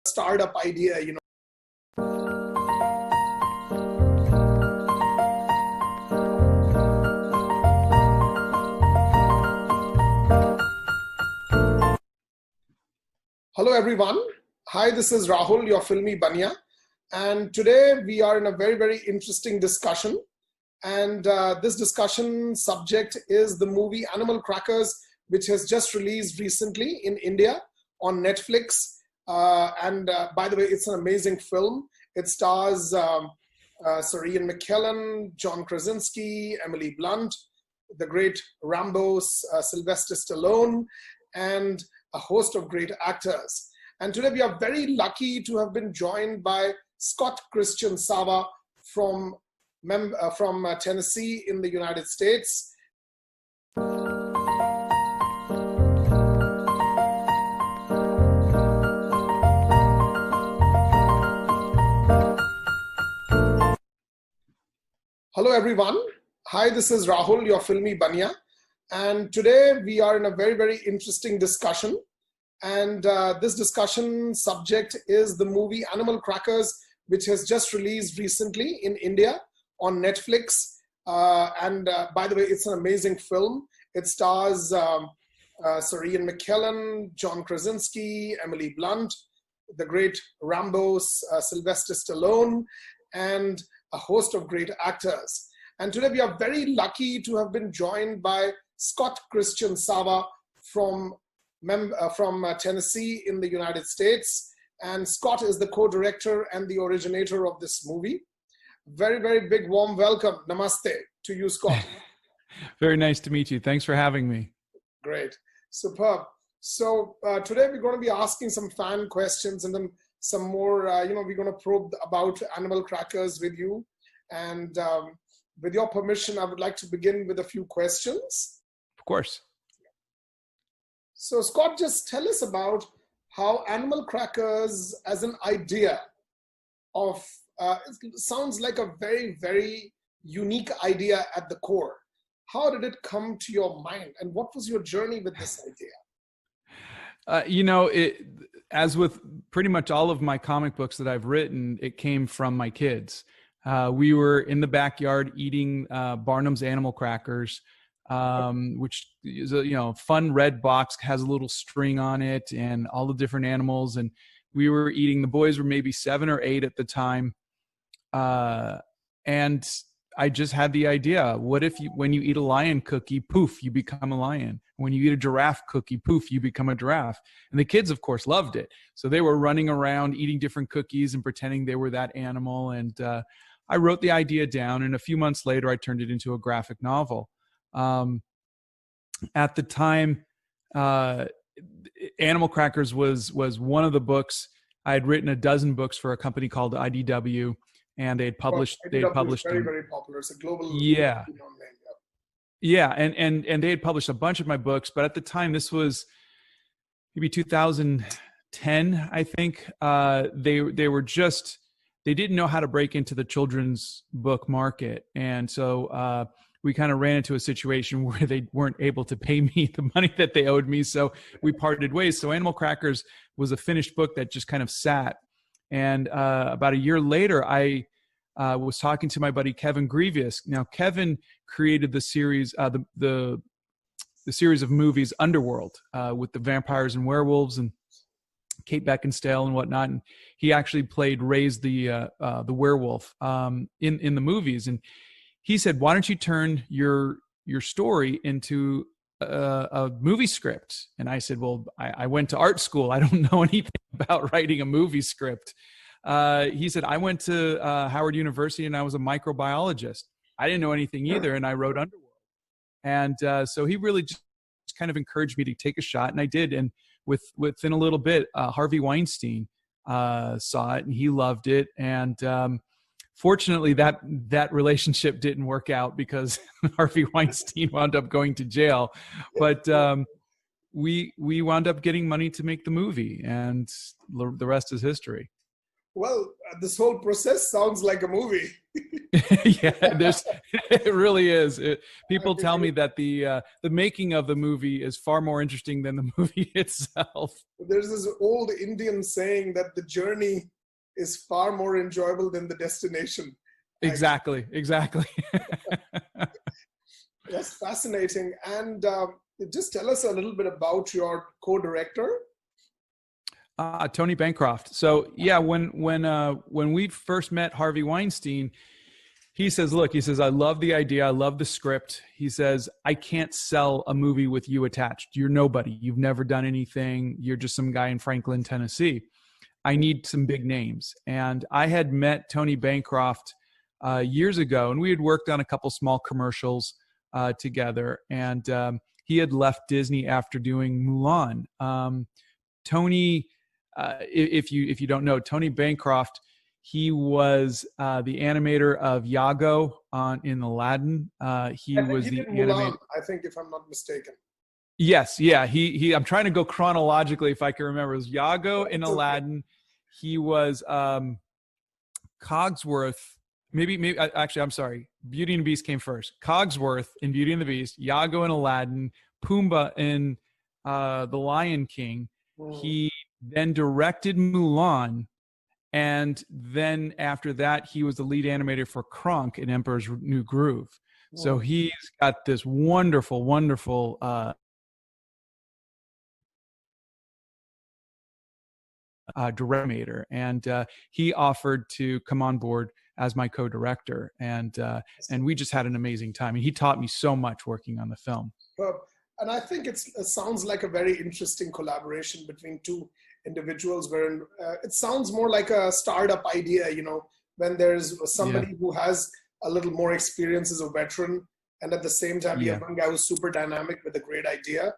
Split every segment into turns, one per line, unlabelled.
startup idea, Hello everyone. Hi, this is Rahul, your Filmi Baniya. And today we are in a very, very interesting discussion. And this discussion subject is the movie Animal Crackers, which has just released recently in India on Netflix. By the way, it's an amazing film. It stars Sir Ian McKellen, John Krasinski, Emily Blunt, the great Rambo, Sylvester Stallone, and a host of great actors. And today we are very lucky to have been joined by Scott Sava from Tennessee in the United States. Hello everyone. Hi, this is Rahul, your Filmi Baniya. And today we are in a very, very interesting discussion. And this discussion subject is the movie Animal Crackers, which has just released recently in India on Netflix. By the way, it's an amazing film. It stars Sir Ian McKellen, John Krasinski, Emily Blunt, the great Rambo, Sylvester Stallone, and a host of great actors. And today we are very lucky to have been joined by Scott Sava from Tennessee in the United States. And Scott is the co-director and the originator of this movie. Very, very big warm welcome. Namaste to you, Scott.
Very nice to meet you. Thanks for having me.
Great. Superb. So today we're going to be asking some fan questions and then some more, we're going to probe about Animal Crackers with you. And with your permission, I would like to begin with a few questions.
Of course.
So Scott, just tell us about how Animal Crackers as an idea of, it sounds like a very, very unique idea at the core. How did it come to your mind and what was your journey with this idea?
As with pretty much all of my comic books that I've written, it came from my kids. We were in the backyard eating Barnum's Animal Crackers, which is a fun red box, has a little string on it and all the different animals. And we were eating, the boys were maybe 7 or 8 at the time. And I just had the idea, what if when you eat a lion cookie, poof, you become a lion. When you eat a giraffe cookie, poof, you become a giraffe. And the kids, of course, loved it. So they were running around eating different cookies and pretending they were that animal. And I wrote the idea down, and a few months later, I turned it into a graphic novel. At the time, Animal Crackers was one of the books. I had written a dozen books for a company called IDW, and they had published. They had published
very, very popular. It's a global.
Yeah.
Name.
Yeah, and they had published a bunch of my books, but at the time, this was maybe 2010, I think. They didn't know how to break into the children's book market, and so we kind of ran into a situation where they weren't able to pay me the money that they owed me, so we parted ways. So Animal Crackers was a finished book that just kind of sat. And about a year later, I was talking to my buddy Kevin Grievous. Now, Kevin created the series, the series of movies Underworld with the vampires and werewolves and Kate Beckinsale and whatnot. And he actually played Ray's the werewolf in the movies. And he said, why don't you turn your story into a movie script? And I said, well, I went to art school. I don't know anything about writing a movie script. He said, I went to Howard University and I was a microbiologist. I didn't know anything either. And I wrote Underworld. And so he really just kind of encouraged me to take a shot. And I did. And within a little bit, Harvey Weinstein saw it and he loved it. And fortunately, that relationship didn't work out because Harvey Weinstein wound up going to jail. But we wound up getting money to make the movie, and the rest is history.
Well, this whole process sounds like a movie.
Yeah, it really is.
I
People tell
mean,
me that the making of the movie is far more interesting than the movie itself.
there's this old Indian saying that the journey is far more enjoyable than the destination. Actually,
Exactly.
that's fascinating. And just tell us a little bit about your co-director.
Tony Bancroft. So yeah, when we first met Harvey Weinstein, he says, look, he says, I love the idea. I love the script. He says, I can't sell a movie with you attached. You're nobody. You've never done anything. You're just some guy in Franklin, Tennessee. I need some big names. And I had met Tony Bancroft years ago, and we had worked on a couple small commercials together. And he had left Disney after doing Mulan. Tony, if you don't know, Tony Bancroft, he was the animator of Iago in Aladdin. He was
He
the
did
animator.
Mulan, I think, if I'm not mistaken.
Yes, yeah. I'm trying to go chronologically if I can remember. It was Iago in
It's okay.
Aladdin. He was Cogsworth. Maybe. Actually, I'm sorry. Beauty and the Beast came first. Cogsworth in Beauty and the Beast. Iago in Aladdin. Pumbaa in The Lion King. He then directed Mulan. And then after that, he was the lead animator for Kronk in Emperor's New Groove. So he's got this wonderful, wonderful director, and he offered to come on board as my co-director, and we just had an amazing time. And he taught me so much working on the film.
And I think it sounds like a very interesting collaboration between two individuals, wherein it sounds more like a startup idea, when there's somebody who has a little more experience as a veteran, and at the same time, you have one guy who's super dynamic with a great idea.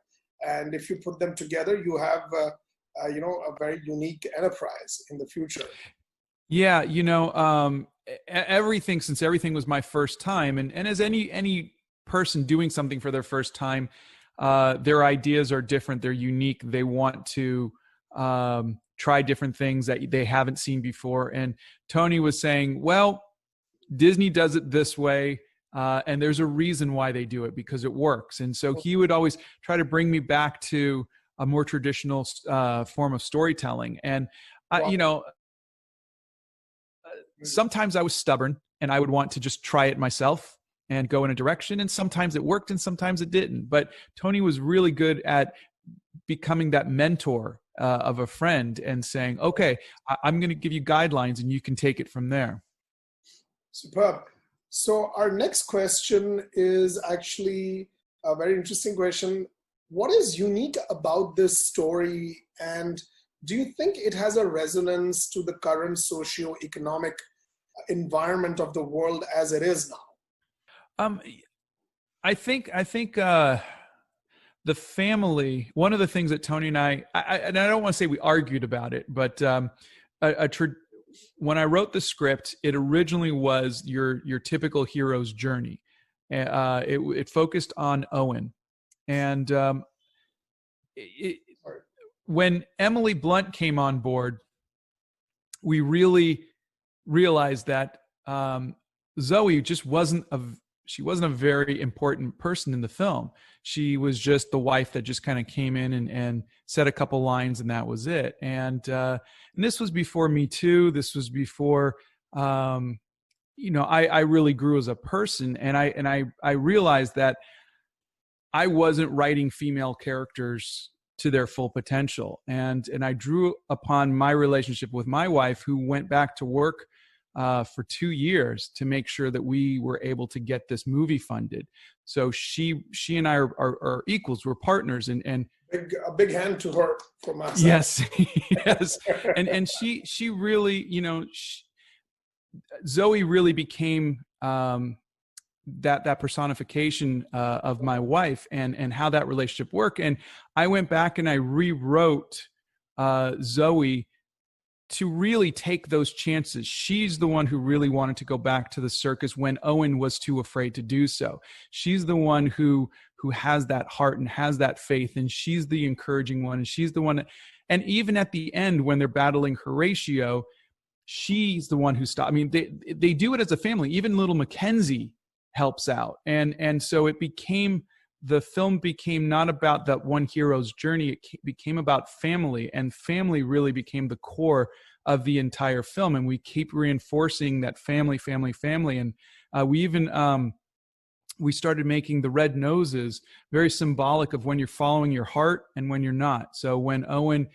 And if you put them together, you have, a very unique enterprise in the future.
Yeah, everything, since everything was my first time, and as any person doing something for their first time, their ideas are different. They're unique. They want to try different things that they haven't seen before. And Tony was saying, well, Disney does it this way, and there's a reason why they do it, because it works. And so he would always try to bring me back to a more traditional form of storytelling. And sometimes I was stubborn and I would want to just try it myself and go in a direction, and sometimes it worked and sometimes it didn't. But Tony was really good at becoming that mentor of a friend and saying, okay, I'm going to give you guidelines and you can take it from there.
Superb. So our next question is actually a very interesting question. What is unique about this story, and do you think it has a resonance to the current socio-economic environment of the world as it is now?
I think the family, one of the things that Tony and I don't want to say we argued about it, but when I wrote the script, it originally was your typical hero's journey. It focused on Owen. And when Emily Blunt came on board, we really realized that Zoe just wasn't a very important person in the film. She was just the wife that just kind of came in and said a couple lines, and that was it. And this was before Me Too. This was before I really grew as a person, and I realized that I wasn't writing female characters to their full potential. And I drew upon my relationship with my wife, who went back to work for 2 years to make sure that we were able to get this movie funded. So she and I are equals. We're partners, and
a big hand to her from my side.
Yes, yes. And she really, Zoe really became that personification of my wife, and how that relationship worked. And I went back and I rewrote Zoe to really take those chances. She's the one who really wanted to go back to the circus when Owen was too afraid to do so. She's the one who has that heart and has that faith, and she's the encouraging one, and she's the one that, and even at the end when they're battling Horatio, she's the one who stopped. I mean, they do it as a family. Even little Mackenzie helps out, and so the film became not about that one hero's journey. It became about family, and family really became the core of the entire film. And we keep reinforcing that family. And we even we started making the red noses very symbolic of when you're following your heart and when you're not. So when Owen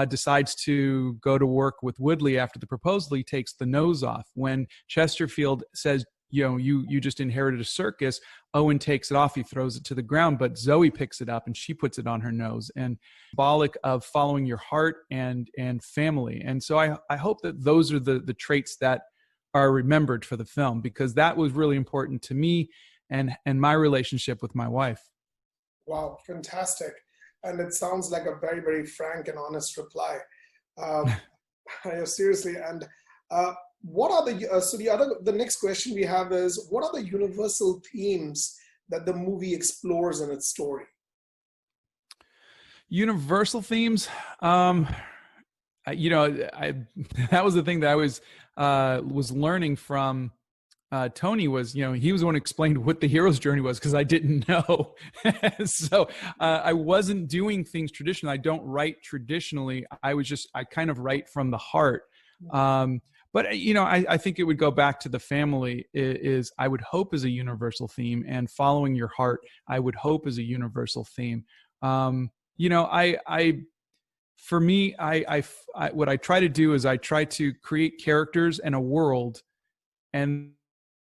decides to go to work with Woodley after the proposal, he takes the nose off. When Chesterfield says, you just inherited a circus, Owen takes it off, he throws it to the ground, but Zoe picks it up and she puts it on her nose. And symbolic of following your heart and family. And so I hope that those are the traits that are remembered for the film, because that was really important to me and my relationship with my wife.
Wow, fantastic. And it sounds like a very, very frank and honest reply. Seriously. And what are the next question we have is, what are the universal themes that the movie explores in its story?
Universal themes? That was the thing that I was learning from Tony. Was, he was the one who explained what the hero's journey was, because I didn't know. So I wasn't doing things traditionally. I don't write traditionally. I kind of write from the heart. But I think it would go back to the family is I would hope is a universal theme, and following your heart I would hope is a universal theme. For me, what I try to do is I try to create characters and a world, and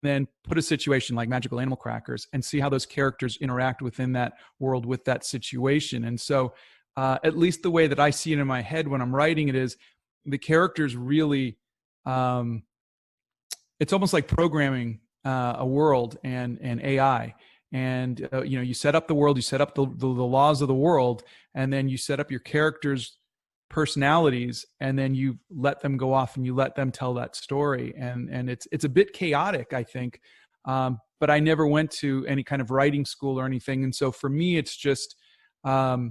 then put a situation like Magical Animal Crackers and see how those characters interact within that world with that situation. And so at least the way that I see it in my head when I'm writing it is the characters really, it's almost like programming a world and AI. And, you set up the world, you set up the laws of the world, and then you set up your characters' personalities, and then you let them go off and you let them tell that story. And it's a bit chaotic, I think. But I never went to any kind of writing school or anything. And so for me, it's just, I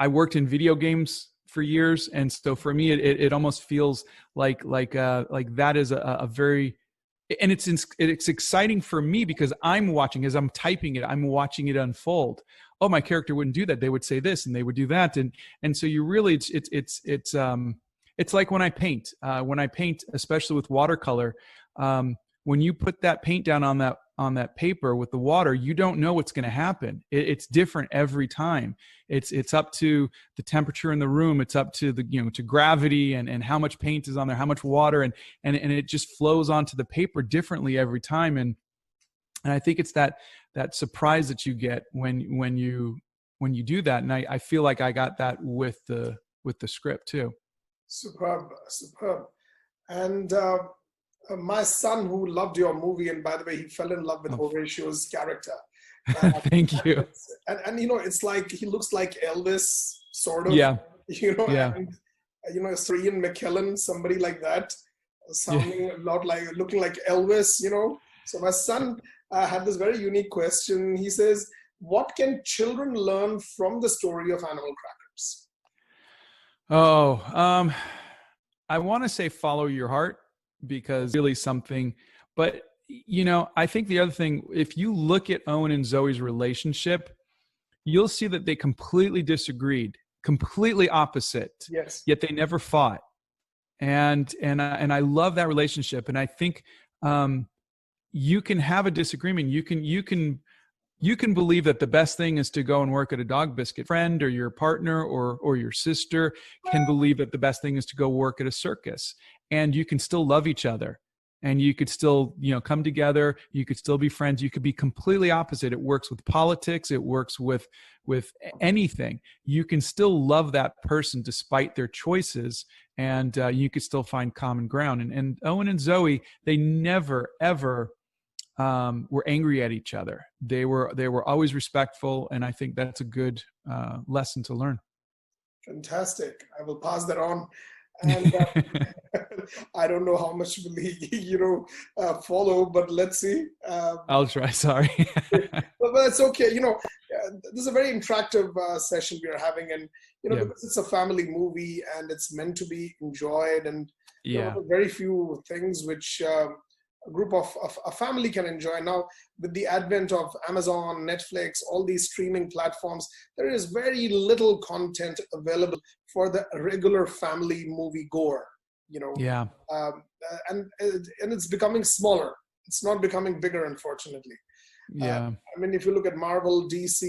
worked in video games for years. And so for me, it almost feels like that is a very, and it's exciting for me because I'm watching, as I'm typing it, I'm watching it unfold. Oh, my character wouldn't do that. They would say this and they would do that. And so you really, it's like when I paint, especially with watercolor, when you put that paint down on that paper with the water, you don't know what's going to happen. It's different every time. It's up to the temperature in the room. It's up to to gravity and how much paint is on there, how much water, and it just flows onto the paper differently every time. And I think it's that surprise that you get when you do that. And I feel like I got that with the script too.
Superb. And my son, who loved your movie, and by the way, he fell in love with Horatio's character.
Thank you.
And it's like he looks like Elvis, sort of.
Yeah.
And Ian McKellen, somebody like that, sounding a lot like, looking like Elvis. So my son had this very unique question. He says, "What can children learn from the story of Animal Crackers?"
I want to say follow your heart, because really something, but I think the other thing, if you look at Owen and Zoe's relationship, you'll see that they completely disagreed, completely opposite.
Yes.
Yet they never fought. And I love that relationship. And I think you can have a disagreement. You can believe that the best thing is to go and work at a dog biscuit. Friend or your partner or your sister can believe that the best thing is to go work at a circus, and you can still love each other, and you could still come together. You could still be friends. You could be completely opposite. It works with politics. It works with anything. You can still love that person despite their choices, and you could still find common ground. And Owen and Zoe, they never ever were angry at each other. They were always respectful, and I think that's a good lesson to learn.
Fantastic. I will pass that on. And I don't know how much will he, follow, but let's see.
I'll try. Sorry.
But that's okay. This is a very interactive session we are having, and because it's a family movie and it's meant to be enjoyed, and one
Yeah.
of the very few things which a group of a family can enjoy. Now, with the advent of Amazon, Netflix, all these streaming platforms, there is very little content available for the regular family movie goer, you know,
Yeah.
and it's becoming smaller. It's not becoming bigger, unfortunately.
Yeah.
I mean, if you look at Marvel, DC,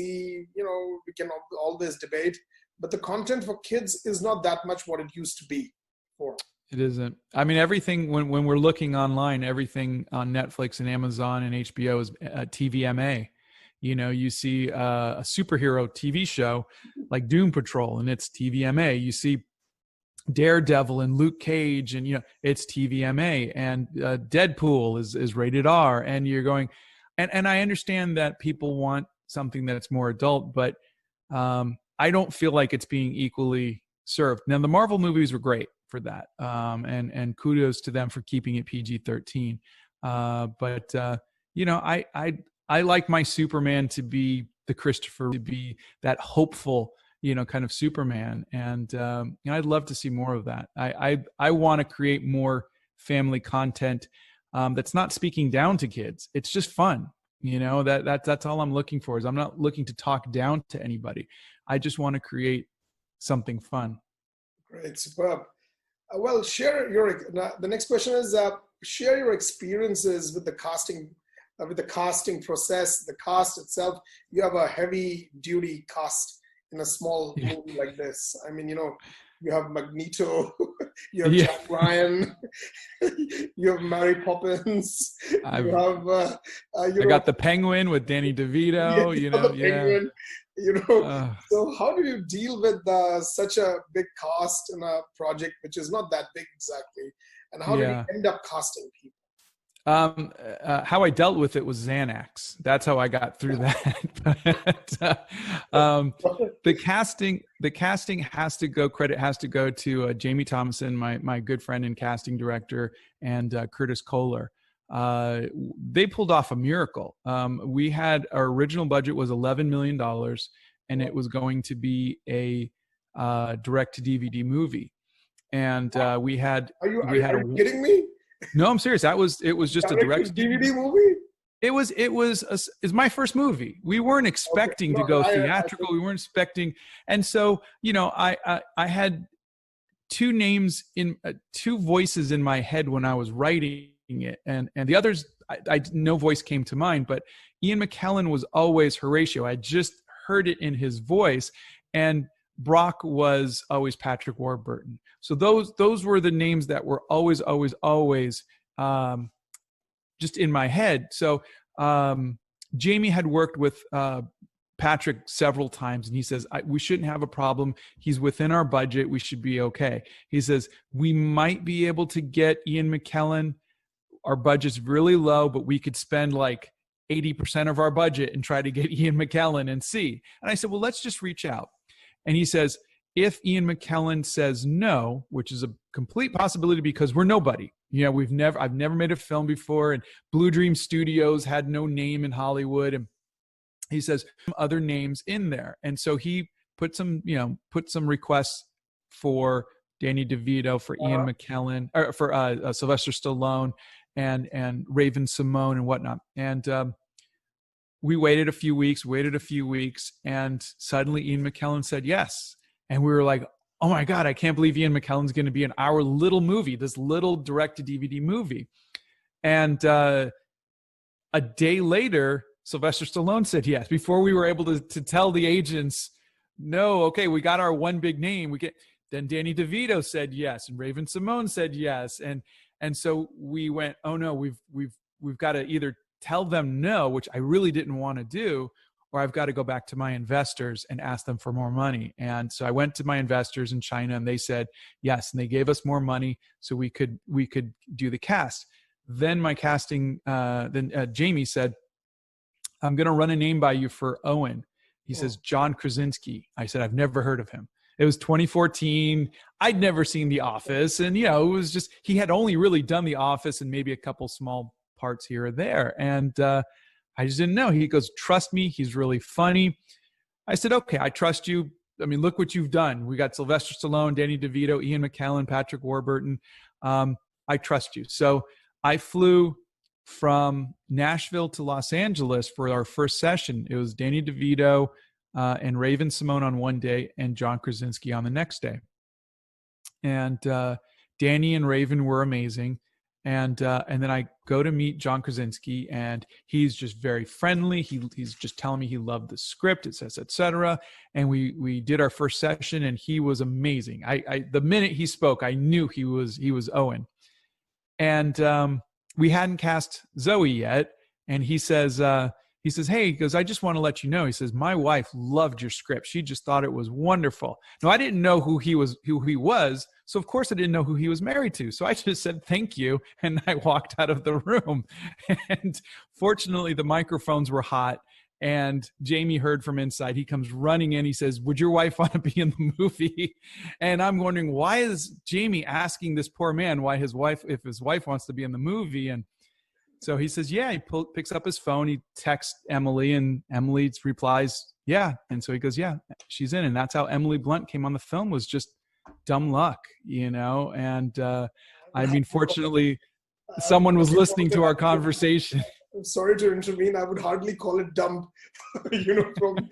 you know, we can always debate, but the content for kids is not that much what it used to be before.
It isn't. I mean, everything when we're looking online, everything on Netflix and Amazon and HBO is TVMA. You know, you see a superhero TV show like Doom Patrol, and it's TVMA. You see Daredevil and Luke Cage, and you know it's TVMA. And Deadpool is rated R. And you're going, and I understand that people want something that's more adult, but I don't feel like it's being equally served. Now, the Marvel movies were great for that, and kudos to them for keeping it PG-13. But you know, I like my Superman to be the Christopher, to be that hopeful, you know, kind of Superman, and you know, I'd love to see more of that. I want to create more family content that's not speaking down to kids. It's just fun. You know, that's all I'm looking for. Is I'm not looking to talk down to anybody. I just want to create something fun.
Great, superb. Well, share your. The next question is share your experiences with the casting process, the cast itself. You have a heavy duty cast in a small movie like this. I mean, you know, you have Magneto, you have Jack Ryan, you have Mary Poppins,
I
got
the Penguin with Danny DeVito. You know,
Penguin, you know. So how do you deal with such a big cast in a project which is not that big exactly, and how did you end up casting people?
How I dealt with it was Xanax. That's how I got through that. But, the casting has to go. Credit has to go to Jamie Thomason, my good friend and casting director, and Curtis Kohler. They pulled off a miracle. We had our original budget was $11 million, and it was going to be a direct to DVD movie. And we had.
Are you kidding me?
No, I'm serious. It was just a direct
DVD movie.
It's my first movie. We weren't expecting to go theatrical. We weren't expecting, and so you know, I had two names two voices in my head when I was writing it, and the others, no voice came to mind. But Ian McKellen was always Horatio. I just heard it in his voice, and Brock was always Patrick Warburton. So those were the names that were always just in my head. So Jamie had worked with Patrick several times, and he says, we shouldn't have a problem. He's within our budget. We should be okay. He says, we might be able to get Ian McKellen. Our budget's really low, but we could spend like 80% of our budget and try to get Ian McKellen and see. And I said, well, let's just reach out. And he says, if Ian McKellen says no, which is a complete possibility because we're nobody, you know, I've never made a film before, and Blue Dream Studios had no name in Hollywood. And he says other names in there. And so he put some requests for Danny DeVito, for Ian McKellen, or for Sylvester Stallone and Raven Simone and whatnot. And we waited a few weeks, and suddenly Ian McKellen said yes. And we were like, oh my God, I can't believe Ian McKellen's going to be in our little movie, this little direct-to-DVD movie. And a day later, Sylvester Stallone said yes. Before we were able to tell the agents, no, okay, we got our one big name. Then Danny DeVito said yes, and Raven Simone said yes. And so we went, oh no, we've got to either tell them no, which I really didn't want to do, or I've got to go back to my investors and ask them for more money. And so I went to my investors in China, and they said yes, and they gave us more money so we could do the cast. Then my casting, Jamie said, I'm going to run a name by you for Owen. He says, John Krasinski. I said, I've never heard of him. It was 2014. I'd never seen The Office. And, you know, it was just, he had only really done The Office and maybe a couple small parts here or there. And I just didn't know. He goes, trust me. He's really funny. I said, okay, I trust you. I mean, look what you've done. We got Sylvester Stallone, Danny DeVito, Ian McKellen, Patrick Warburton. I trust you. So I flew from Nashville to Los Angeles for our first session. It was Danny DeVito and Raven Simone on one day and John Krasinski on the next day. And Danny and Raven were amazing. And then I go to meet John Krasinski, and he's just very friendly. He's just telling me he loved the script, it says, etc. And we did our first session, and he was amazing. I the minute he spoke, I knew he was Owen. And we hadn't cast Zoe yet, and he says, hey, he goes, I just want to let you know. He says, my wife loved your script. She just thought it was wonderful. Now, I didn't know who he was. So, of course, I didn't know who he was married to. So I just said, thank you. And I walked out of the room. And fortunately, the microphones were hot. And Jamie heard from inside. He comes running in. He says, would your wife want to be in the movie? And I'm wondering, why is Jamie asking this poor man if his wife wants to be in the movie? And so he says, yeah. He picks up his phone. He texts Emily, and Emily replies, yeah. And so he goes, yeah, she's in. And that's how Emily Blunt came on the film, was just dumb luck, And I mean, fortunately, someone was listening to our conversation.
I'm sorry to intervene. I would hardly call it dumb, from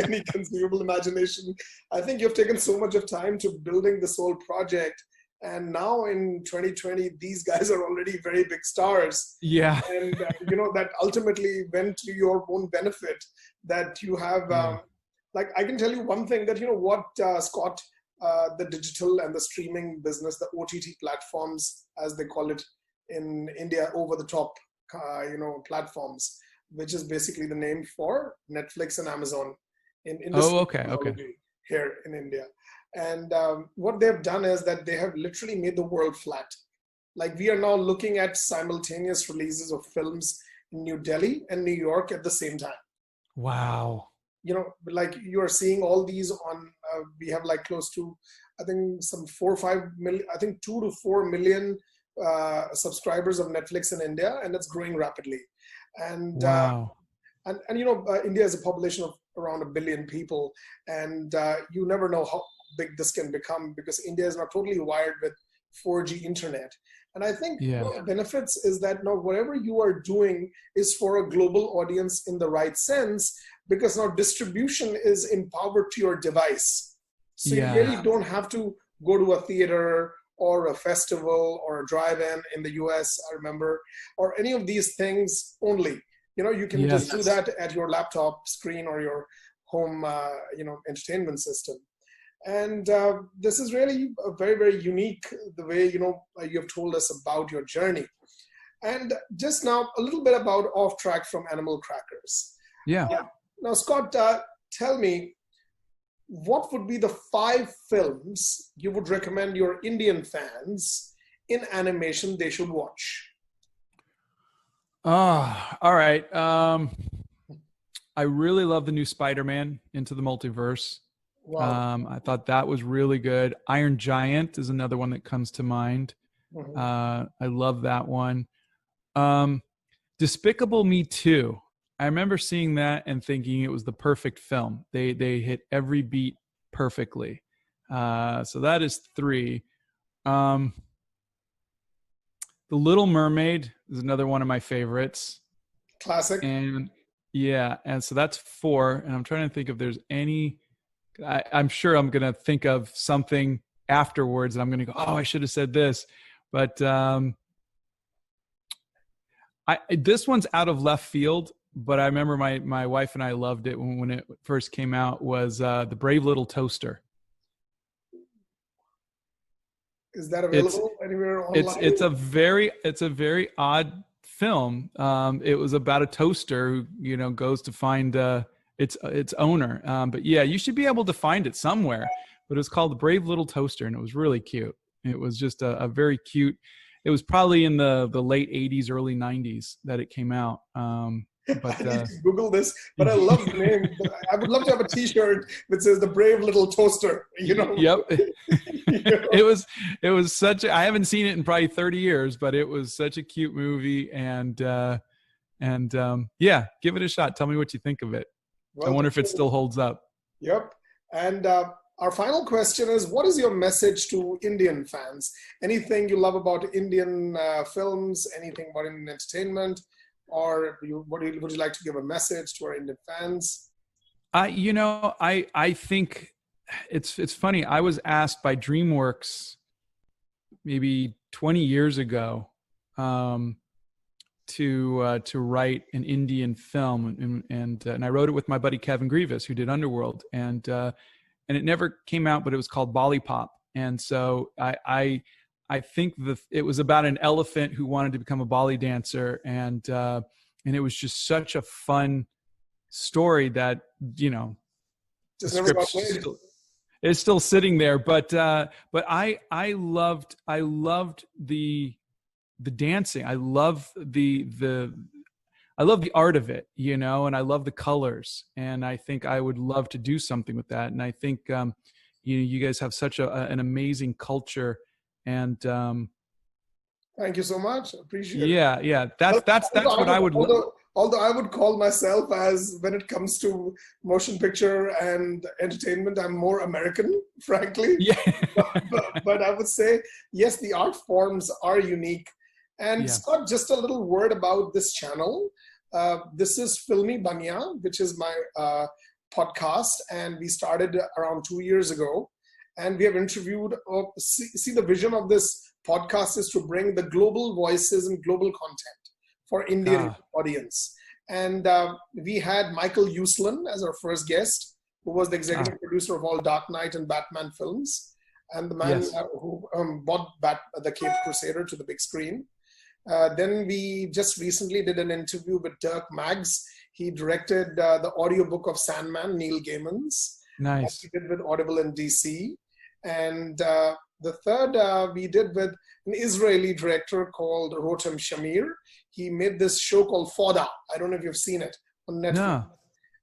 any conceivable imagination. I think you've taken so much of time to building this whole project. And now in 2020, these guys are already very big stars.
Yeah.
And, that ultimately went to your own benefit, that you have, I can tell you one thing, that, Scott, the digital and the streaming business, the OTT platforms, as they call it in India, over the top, platforms, which is basically the name for Netflix and Amazon in industry.
Oh, okay.
Here in India. And what they've done is that they have literally made the world flat. Like, we are now looking at simultaneous releases of films in New Delhi and New York at the same time.
Wow.
Like, you are seeing all these on, we have like close to, I think some 4 or 5 million, I think 2 to 4 million subscribers of Netflix in India, and it's growing rapidly. And
wow.
India has a population of around 1 billion people, and you never know how big this can become, because India is not totally wired with 4G internet. And I think one of the benefits is that now whatever you are doing is for a global audience in the right sense, because now distribution is empowered to your device. So you really don't have to go to a theater or a festival or a drive-in in the US, I remember, or any of these things only. You can just do that at your laptop screen or your home, entertainment system. And this is really very, very unique, the way, you've told us about your journey. And just now, a little bit about Off Track from Animal Crackers.
Yeah.
Now, Scott, tell me, what would be the 5 films you would recommend your Indian fans in animation they should watch?
Oh, all right. I really love the new Spider-Man Into the Multiverse. Wow. I thought that was really good. Iron Giant is another one that comes to mind. Mm-hmm. I love that one. Despicable Me 2. I remember seeing that and thinking it was the perfect film. They hit every beat perfectly. So that is 3. The Little Mermaid is another one of my favorites.
Classic.
And so that's 4. And I'm trying to think if there's any. I'm sure I'm going to think of something afterwards, and I'm going to go, oh, I should have said this. But this one's out of left field, but I remember my wife and I loved it when it first came out, was The Brave Little Toaster.
Is that available anywhere online?
It's a very odd film. It was about a toaster who goes to find its owner. But yeah, you should be able to find it somewhere. But it was called The Brave Little Toaster, and it was really cute. It was just a very cute. It was probably in the late 80s, early 90s that it came out. But
I need to Google this, but I love the name. I would love to have a T-shirt that says "The Brave Little Toaster."
Yep. It was such. I haven't seen it in probably 30 years, but it was such a cute movie, and give it a shot. Tell me what you think of it. Well, I wonder if it still holds up.
Yep. And our final question is, what is your message to Indian fans? Anything you love about Indian films, anything about Indian entertainment, or would you like to give a message to our Indian fans?
I think it's funny. I was asked by DreamWorks maybe 20 years ago to write an Indian film, and I wrote it with my buddy Kevin Grievous, who did Underworld, and it never came out, but it was called Lollipop. And so I think it was about an elephant who wanted to become a Bolly dancer, and it was just such a fun story that, you know,
Just
the
never got
script
made.
is still sitting there. But I loved the dancing. I love the art of it, you know, and I love the colors, and I think I would love to do something with that. And I think you guys have such an amazing culture, and
Thank you so much. Appreciate it.
yeah, that's what I would.
Although I would call myself, as when it comes to motion picture and entertainment, I'm more American, frankly.
Yeah.
but I would say, yes, the art forms are unique. And
Yeah.
Scott, just a little word about this channel. This is Filmi Baniya, which is my podcast, and we started around 2 years ago. And we have interviewed, see the vision of this podcast is to bring the global voices and global content for Indian audience. And we had Michael Uslan as our first guest, who was the executive producer of all Dark Knight and Batman films, and the man who brought the Cape Crusader to the big screen. Then we just recently did an interview with Dirk Maggs. He directed the audiobook of Sandman, Neil Gaiman's.
Nice.
We did with Audible in DC. And the third we did with an Israeli director called Rotem Shamir. He made this show called Fauda. I don't know if you've seen it on Netflix. No.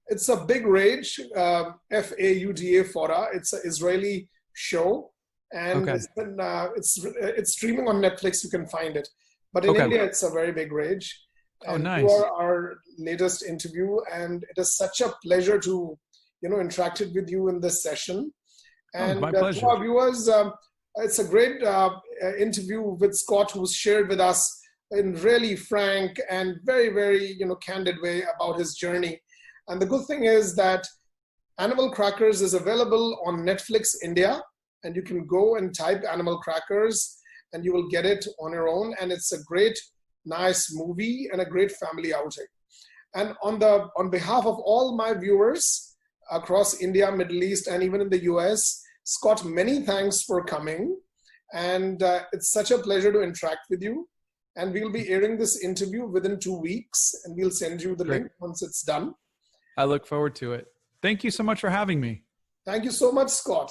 It's a big rage, F-A-U-D-A, Fauda. It's an Israeli show, and it's streaming on Netflix. You can find it. But in India, it's a very big rage. And
nice.
You are our latest interview, and it is such a pleasure to, interact with you in this session. And
my pleasure.
To our viewers, it's a great interview with Scott, who's shared with us in really frank and very, very, candid way about his journey. And the good thing is that Animal Crackers is available on Netflix India, and you can go and type Animal Crackers and you will get it on your own. And it's a great, nice movie and a great family outing. And on behalf of all my viewers across India, Middle East, and even in the US, Scott, many thanks for coming. And it's such a pleasure to interact with you. And we'll be airing this interview within 2 weeks, and we'll send you the link once it's done.
I look forward to it. Thank you so much for having me.
Thank you so much, Scott.